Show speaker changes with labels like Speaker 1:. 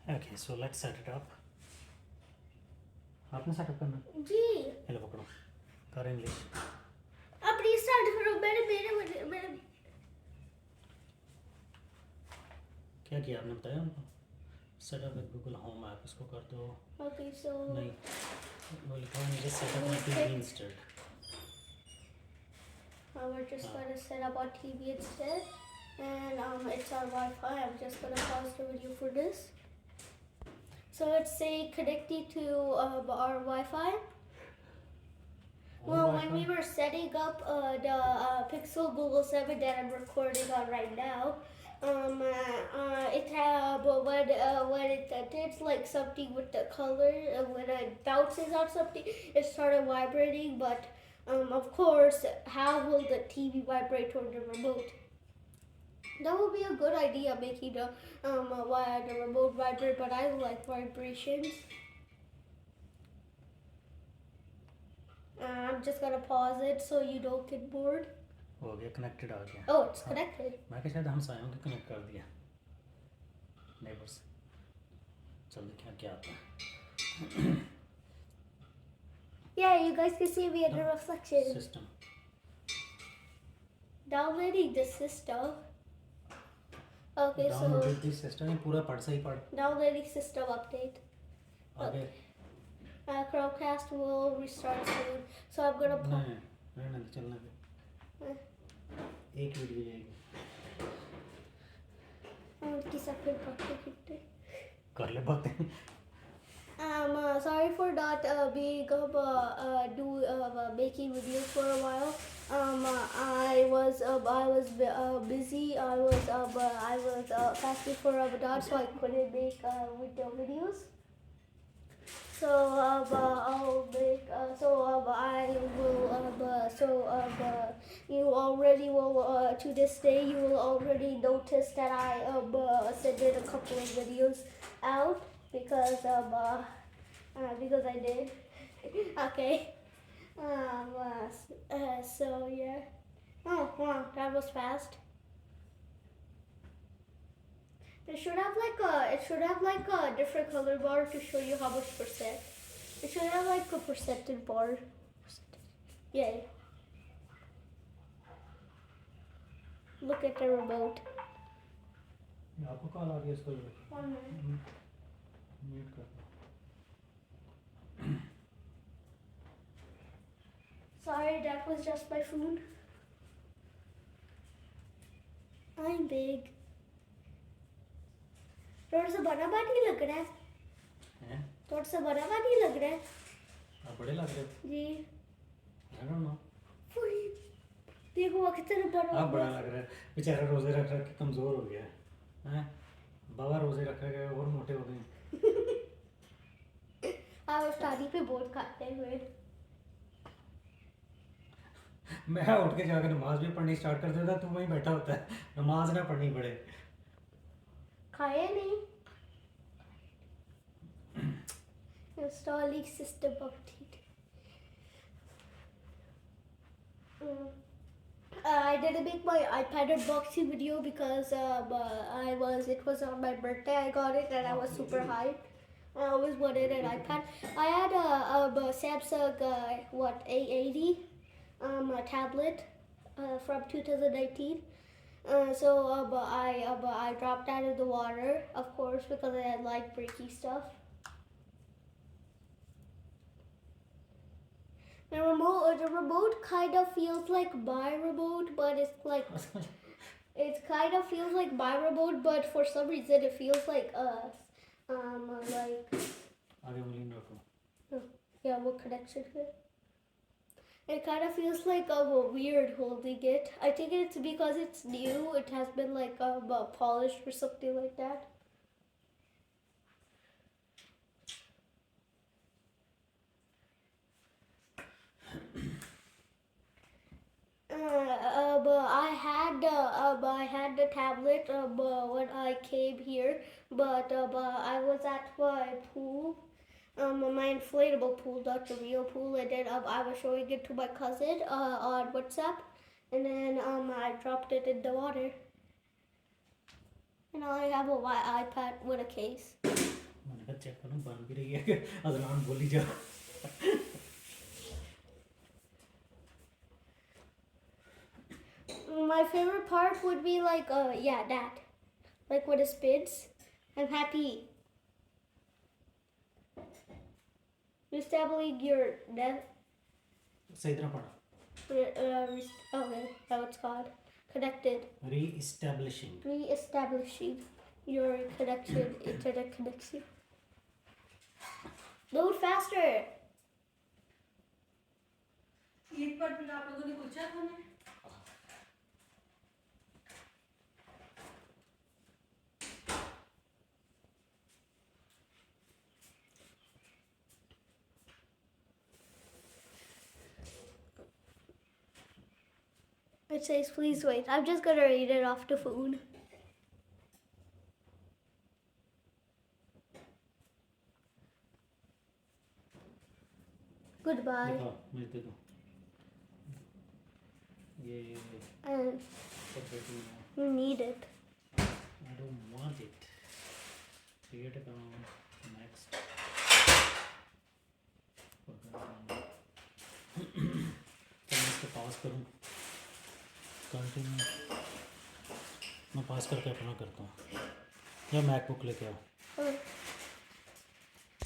Speaker 1: Okay, so let's set it up. आपने setup करना
Speaker 2: जी
Speaker 1: hello पकड़ो कर इंग्लिश
Speaker 2: अब रीस्टार्ट करो मेरे
Speaker 1: क्या किया आपने बताया उनको setup with Google home app इसको कर दो
Speaker 2: ओके सो
Speaker 1: नहीं वो लिखा है मुझे setup my TV instead
Speaker 2: we're just going to set up our TV instead and it's our Wi-Fi. I'm just going to pause the video for this. So let's say connected to our Wi-Fi. Well, when we were setting up the Pixel Google 7 that I'm recording on right now, it when it did like something with the color, when it bounces on something, it started vibrating. But of course, how will the TV vibrate on the remote? That would be a good idea, making the remote vibrate, but I don't like vibrations. I'm just gonna pause it so you don't get bored.
Speaker 1: हो गया connected आ गया
Speaker 2: Oh, it's connected.
Speaker 1: मैं क्या शायद हम सायों को connect कर दिया नेबर्स चल देखिए क्या आता है
Speaker 2: Yeah, you guys can see me in the reflection.
Speaker 1: System
Speaker 2: Downloading the system. Okay,
Speaker 1: download this system ये पूरा पढ़ सही पढ़
Speaker 2: downloading system update.
Speaker 1: आगे
Speaker 2: Chromecast will restart soon. So I'm gonna put.
Speaker 1: नहीं चलना दे एक वीडियो जाएगी
Speaker 2: किस फिर बातें
Speaker 1: कर ले बातें
Speaker 2: sorry for not being making videos for a while. I was busy. I was fasting for Ramadan, so I couldn't make video videos. So I'll make I will you already will to this day you will already notice that I sent in a couple of videos out because I did. Okay. So yeah. Oh wow, that was fast. It should have like a different color bar to show you how much percent. It should have like a percentage bar. Yay. Look at the remote.
Speaker 1: आपको call आ गया इसको
Speaker 2: 1 minute.
Speaker 1: Mute कर
Speaker 2: Sorry, that was just my phone. I'm big. थोड़ा सा बड़ा नहीं लग रहा है थोड़ा सा बड़ा नहीं लग रहा है
Speaker 1: आप बड़े लग रहे हो
Speaker 2: जी
Speaker 1: आई डोंट नो
Speaker 2: देखो वो कितना बड़ा
Speaker 1: आप बड़ा लग रहा है बेचारा रोजे रख रख के कमजोर हो गया है बाबा रोजे रख के और मोटे हो गए
Speaker 2: आप स्टार्टिंग पे बहुत खाते हुए
Speaker 1: मैं उठ के जाकर नमाज भी पढ़नी स्टार्ट कर देता तू वहीं बैठा होता है नमाज ना पढ़नी पड़े
Speaker 2: खाया नहीं installing system update. I didn't make my iPad unboxing video because it was on my birthday. I got it and I was super hyped. I always wanted an iPad. I had a Samsung A80 a tablet from 2019. So I dropped out of the water, of course, because I like breaky stuff. The remote kind of feels like my remote, but it's like it kind of feels like my remote, but for some reason it feels like like
Speaker 1: आगे उंगली रखो
Speaker 2: yeah, what connection here? It kind of feels like weird holding it. I think it's because it's new. It has been like polished or something like that. I had the tablet when I came here, but I was at my pool. My inflatable pool, not the real pool, and then I was showing it to my cousin on WhatsApp, and then I dropped it in the water. And now I have a white iPad with a case.
Speaker 1: میں نے کہا check کروں بن بھی رہی ہے کہ Azlan بولی جا.
Speaker 2: My favorite part would be like, that. Like when it spins. I'm happy. Establishing your net.
Speaker 1: صحیح طرح پڑھا.
Speaker 2: Okay, how it's called. Connected. Re-establishing your connection, internet connection. Load faster.
Speaker 3: عید پر پھر آپ لوگوں نے پوچھا تھا نا.
Speaker 2: It says, please wait. I'm just gonna read it off the phone. Goodbye.
Speaker 1: دکھاؤ مجھے دے دو. یہ
Speaker 2: And you need it.
Speaker 1: I don't want it. Create account. Next. تو میں اس کو پاس کروں. کنٹینیو. میں پاس کر کے اپنا کرتا ہوں. یا میک بک لے کے آؤ.